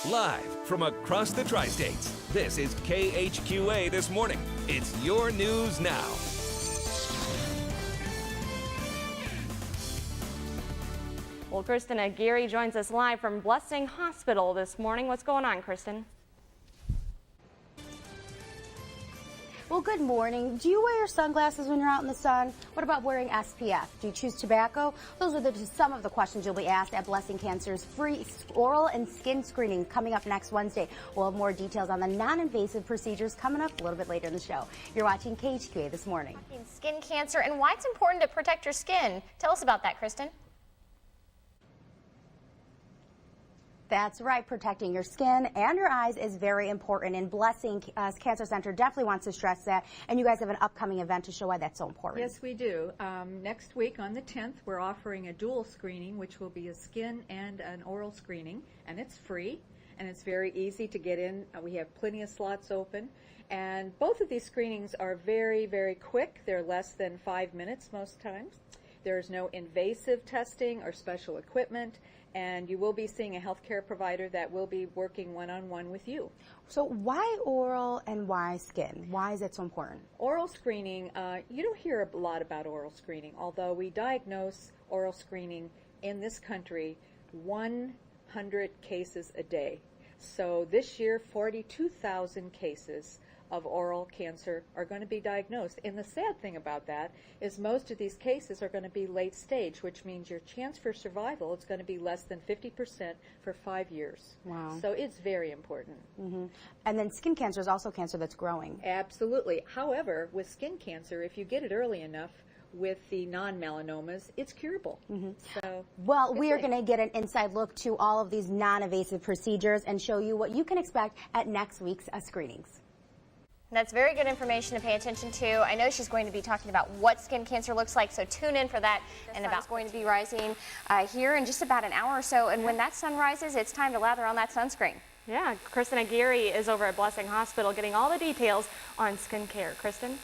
Live from across the tri-states, this is KHQA This Morning. It's your news now. Well, Kristen Aguirre joins us live from Blessing Hospital this morning. What's going on, Kristen? Well, good morning. Do you wear your sunglasses when you're out in the sun? What about wearing SPF? Do you choose tobacco? Those are just some of the questions you'll be asked at Blessing Cancer's free oral and skin screening coming up next Wednesday. We'll have more details on the non-invasive procedures coming up a little bit later in the show. You're watching KHQA This Morning. Skin cancer and why it's important to protect your skin. Tell us about that, Kristen. That's right. Protecting your skin and your eyes is very important, and Blessing Cancer Center definitely wants to stress that. And you guys have an upcoming event to show why that's so important. Yes, we do. Next week on the 10th, we're offering a dual screening, which will be a skin and an oral screening, and it's free, and it's very easy to get in. We have plenty of slots open, and both of these screenings are very, very quick. They're less than 5 minutes most times. There's no invasive testing or special equipment, and you will be seeing a healthcare provider that will be working one-on-one with you. So why oral and why skin? Why is it so important? Oral screening, you don't hear a lot about oral screening, although we diagnose oral screening in this country 100 cases a day. So this year, 42,000 cases of oral cancer are going to be diagnosed. And the sad thing about that is most of these cases are going to be late stage, which means your chance for survival is going to be less than 50% for 5 years. Wow. So it's very important. Mm-hmm. And then skin cancer is also cancer that's growing. Absolutely. However, with skin cancer, if you get it early enough, with the non-melanomas, it's curable. Mm-hmm. So, well, we are going to get an inside look to all of these non-invasive procedures and show you what you can expect at next week's screenings. That's very good information to pay attention to. I know she's going to be talking about what skin cancer looks like, so tune in for that. And about going to be rising here in just about an hour or so. And when that sun rises, it's time to lather on that sunscreen. Yeah, Kristen Aguirre is over at Blessing Hospital getting all the details on skin care. Kristen?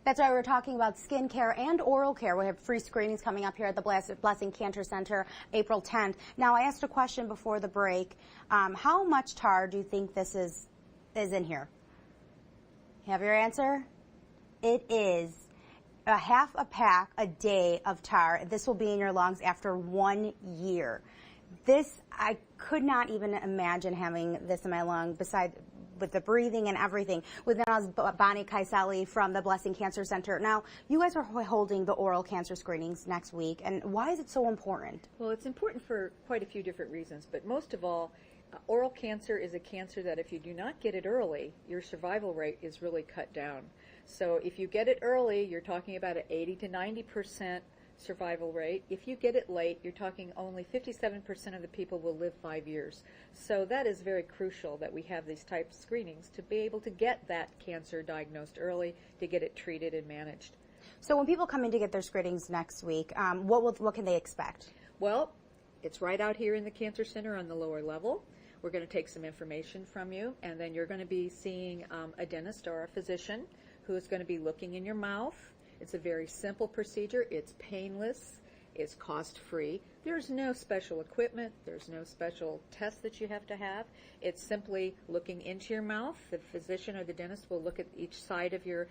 That's why we're talking about skin care and oral care. We have free screenings coming up here at the Blessing Cancer Center April 10th. Now, I asked a question before the break. How much tar do you think this is in here? You have your answer? It is a half a pack a day of tar. This will be in your lungs after 1 year. This, I could not even imagine having this in my lung besides with the breathing and everything. With us, Bonnie Kaiseli from the Blessing Cancer Center. Now, you guys are holding the oral cancer screenings next week, and why is it so important? well, it's important for quite a few different reasons, but most of all, oral cancer is a cancer that if you do not get it early, your survival rate is really cut down. So if you get it early, you're talking about an 80 to 90% survival rate. If you get it late, you're talking only 57% of the people will live 5 years. So that is very crucial that we have these types of screenings to be able to get that cancer diagnosed early, to get it treated and managed. So when people come in to get their screenings next week, what can they expect? Well, it's right out here in the Cancer Center on the lower level. We're going to take some information from you, and then you're going to be seeing a dentist or a physician who is going to be looking in your mouth. It's a very simple procedure. It's painless. It's cost-free. There's no special equipment. There's no special test that you have to have. It's simply looking into your mouth. The physician or the dentist will look at each side of your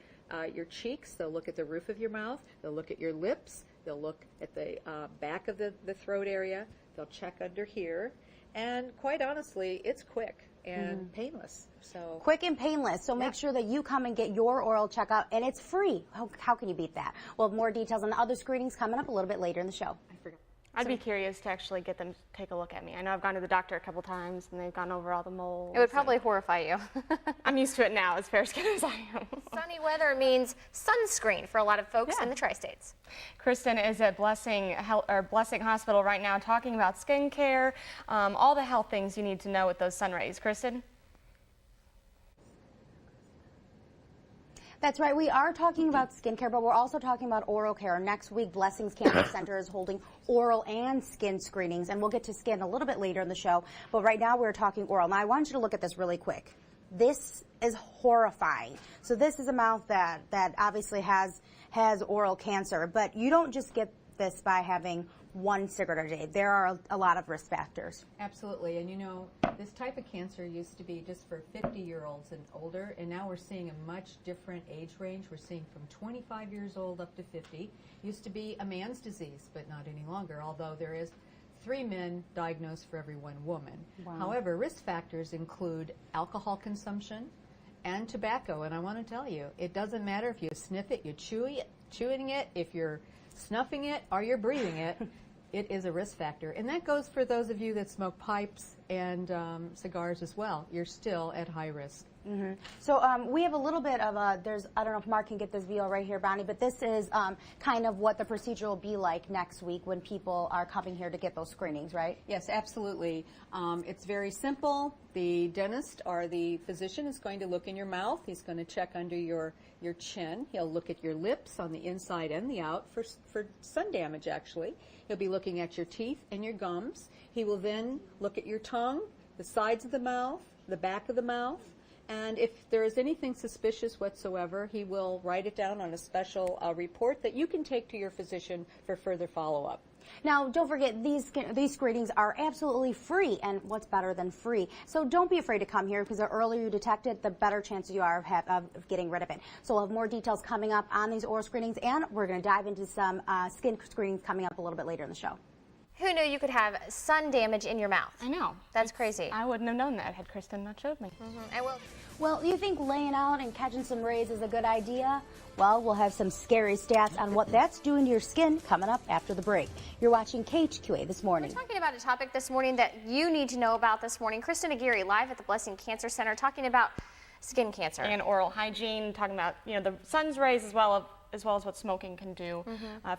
cheeks. They'll look at the roof of your mouth. They'll look at your lips. They'll look at the back of the throat area. They'll check under here. And quite honestly, it's quick and painless. So Quick and painless. So make sure that you come and get your oral checkup, and it's free. How can you beat that? We'll have more details on the other screenings coming up a little bit later in the show. I forgot. I'd be curious to actually get them to take a look at me. I know I've gone to the doctor a couple times, and they've gone over all the moles. It would probably horrify you. I'm used to it now, as fair skin as I am. Sunny weather means sunscreen for a lot of folks in the tri-states. Kristen is at Blessing Hospital right now talking about skin care, all the health things you need to know with those sun rays. Kristen? That's right. We are talking about skincare, but we're also talking about oral care. Next week, Blessings Cancer Center is holding oral and skin screenings, and we'll get to skin a little bit later in the show. But right now, we're talking oral. Now, I want you to look at this really quick. This is horrifying. So this is a mouth that obviously has oral cancer, but you don't just get this by having one cigarette a day. There are a lot of risk factors. Absolutely, and you know, this type of cancer used to be just for 50-year-olds and older, and now we're seeing a much different age range. We're seeing from 25 years old up to 50. Used to be a man's disease, but not any longer, although there is 3 men diagnosed for every 1 woman. Wow. However, risk factors include alcohol consumption and tobacco, and I want to tell you, it doesn't matter if you sniff it, you're chewing it, if you're snuffing it, or you're breathing it. It is a risk factor, and that goes for those of you that smoke pipes and cigars as well. You're still at high risk. Mm-hmm. So we have a little bit of I don't know if Mark can get this VO right here, Bonnie, but this is kind of what the procedure will be like next week when people are coming here to get those screenings, right? Yes, absolutely. It's very simple. The dentist or the physician is going to look in your mouth. He's going to check under your chin. He'll look at your lips on the inside and the out for sun damage, actually. He'll be looking at your teeth and your gums. He will then look at your tongue, the sides of the mouth, the back of the mouth. And if there is anything suspicious whatsoever, he will write it down on a special report that you can take to your physician for further follow-up. Now, don't forget, these screenings are absolutely free, and what's better than free? So don't be afraid to come here, because the earlier you detect it, the better chances you are of getting rid of it. So we'll have more details coming up on these oral screenings, and we're going to dive into some skin screenings coming up a little bit later in the show. Who knew you could have sun damage in your mouth? I know. That's crazy. I wouldn't have known that had Kristen not showed me. I will. Well, you think laying out and catching some rays is a good idea? Well, we'll have some scary stats on what that's doing to your skin coming up after the break. You're watching KHQA This Morning. We're talking about a topic this morning that you need to know about this morning. Kristen Aguirre live at the Blessing Cancer Center talking about skin cancer. And oral hygiene, talking about the sun's rays as well as what smoking can do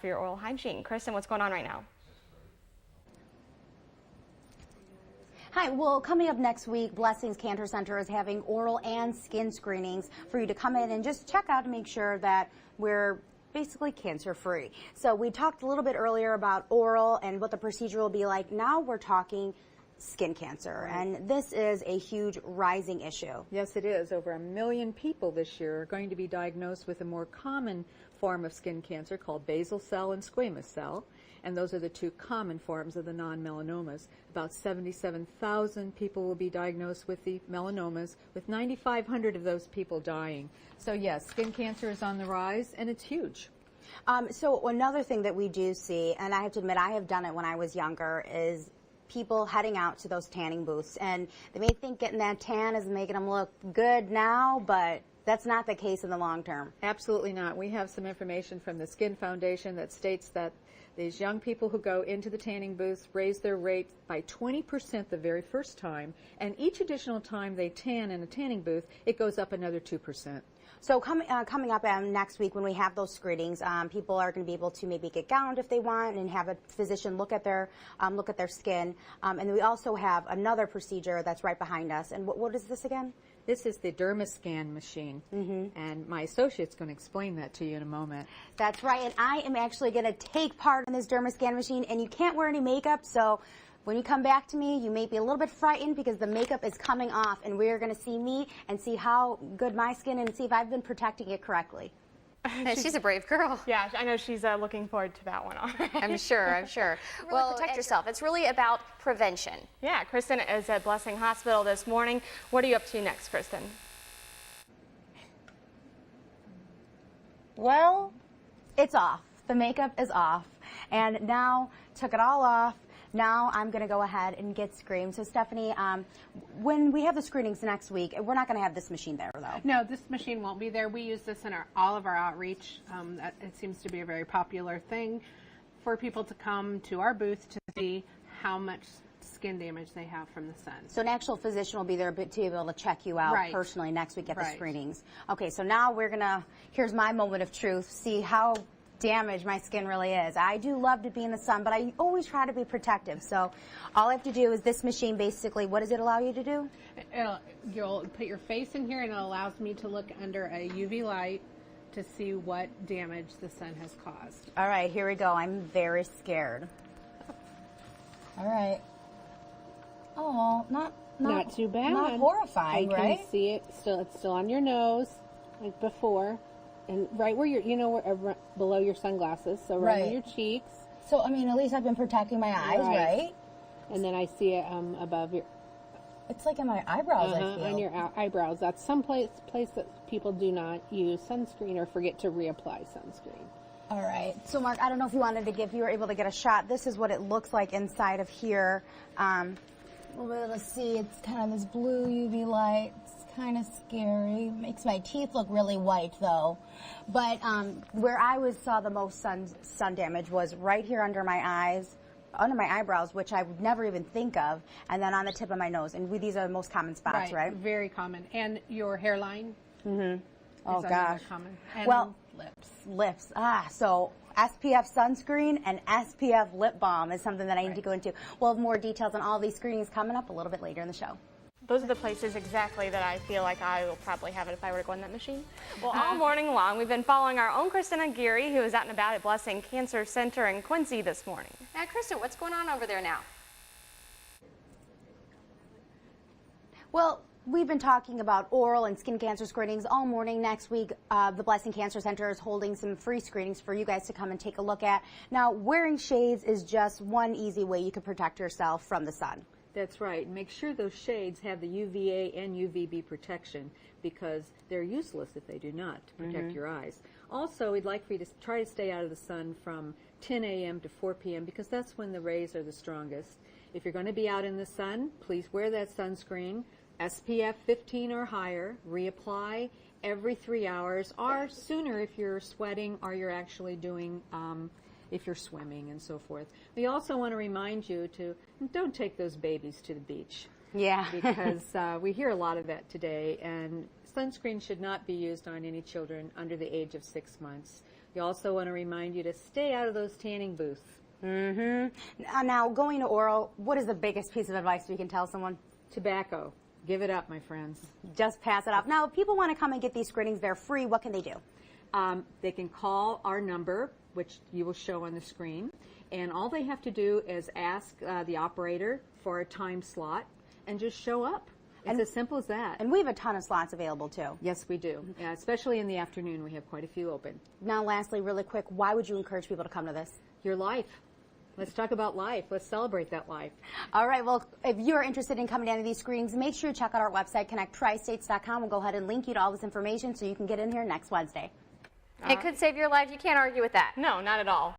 for your oral hygiene. Kristen, what's going on right now? Hi, well, coming up next week, Blessings Cancer Center is having oral and skin screenings for you to come in and just check out to make sure that we're basically cancer-free. So we talked a little bit earlier about oral and what the procedure will be like. Now we're talking skin cancer, and this is a huge rising issue. Yes, it is. Over 1 million people this year are going to be diagnosed with a more common form of skin cancer called basal cell and squamous cell, and those are the 2 common forms of the non-melanomas. About 77,000 people will be diagnosed with the melanomas, with 9,500 of those people dying. So yes, skin cancer is on the rise, and it's huge. So another thing that we do see, and I have to admit I have done it when I was younger, is people heading out to those tanning booths, and they may think getting that tan is making them look good now, but that's not the case in the long term. Absolutely not. We have some information from the Skin Foundation that states that these young people who go into the tanning booths raise their rate by 20% the very first time, and each additional time they tan in a tanning booth, it goes up another 2%. So coming up next week when we have those screenings, people are going to be able to maybe get gowned if they want and have a physician look at their skin. And then we also have another procedure that's right behind us. And what is this again? This is the DermaScan machine, and my associate's going to explain that to you in a moment. That's right, and I am actually going to take part in this DermaScan machine, and you can't wear any makeup, so when you come back to me, you may be a little bit frightened because the makeup is coming off, and we're going to see me and see how good my skin is and see if I've been protecting it correctly. She's a brave girl. Yeah, I know she's looking forward to that one. I'm sure. Well, protect yourself. It's really about prevention. Yeah, Kristen is at Blessing Hospital this morning. What are you up to next, Kristen? Well, it's off. The makeup is off. And now, took it all off. Now I'm going to go ahead and get screened. So Stephanie, when we have the screenings next week, we're not going to have this machine there, though. No, this machine won't be there. We use this in all of our outreach. It seems to be a very popular thing for people to come to our booth to see how much skin damage they have from the sun. So an actual physician will be there to be able to check you out personally next week at the screenings. Okay, so now we're going to, here's my moment of truth, see how damaged my skin really is. I do love to be in the sun, but I always try to be protective. So all I have to do is this machine basically, what does it allow you to do? You'll put your face in here and it allows me to look under a UV light to see what damage the sun has caused. All right, here we go. I'm very scared. All right. Oh, not too bad. Not horrifying, right? I can see it still. It's still on your nose, like before, and right where below your sunglasses. So right on your cheeks. So, I mean, at least I've been protecting my eyes, right? And then I see it above your, It's like in my eyebrows, I feel. on your eyebrows. That's some place that people do not use sunscreen or forget to reapply sunscreen. All right. So, Mark, I don't know if if you were able to get a shot. This is what it looks like inside of here. We'll be able to see it's kind of this blue UV light. It's kind of scary. Makes my teeth look really white, though. But where I saw the most sun damage was right here under my eyes, under my eyebrows, which I would never even think of, and then on the tip of my nose. And these are the most common spots, right? Very common. And your hairline. Mm-hmm. Oh, is gosh. Common. And well, lips. Lips. So SPF sunscreen and SPF lip balm is something that I need to go into. We'll have more details on all these screenings coming up a little bit later in the show. Those are the places exactly that I feel like I will probably have it if I were to go in that machine. Well, all morning long, we've been following our own Kristen Aguirre, who is out and about at Blessing Cancer Center in Quincy this morning. Now, Kristen, what's going on over there now? Well, we've been talking about oral and skin cancer screenings all morning. Next week, the Blessing Cancer Center is holding some free screenings for you guys to come and take a look at. Now, wearing shades is just one easy way you can protect yourself from the sun. That's right. Make sure those shades have the UVA and UVB protection, because they're useless if they do not to protect your eyes. Also, we'd like for you to try to stay out of the sun from 10 a.m. to 4 p.m. because that's when the rays are the strongest. If you're going to be out in the sun, please wear that sunscreen, SPF 15 or higher, reapply every 3 hours, or sooner if you're sweating or you're actually doing if you're swimming and so forth. We also want to remind you to don't take those babies to the beach. Yeah. Because we hear a lot of that today, and sunscreen should not be used on any children under the age of 6 months. We also want to remind you to stay out of those tanning booths. Now, going to oral, what is the biggest piece of advice we can tell someone? Tobacco. Give it up, my friends. Just pass it off. Now, if people want to come and get these screenings, they're free. What can they do? They can call our number, which you will show on the screen, and all they have to do is ask the operator for a time slot and just show up. It's as simple as that. And we have a ton of slots available, too. Yes, we do. Yeah, especially in the afternoon, we have quite a few open. Now, lastly, really quick, why would you encourage people to come to this? Your life. Let's talk about life. Let's celebrate that life. All right. Well, if you're interested in coming down to these screenings, make sure to check out our website, connecttristates.com. We'll go ahead and link you to all this information so you can get in here next Wednesday. It could save your life. You can't argue with that. No, not at all.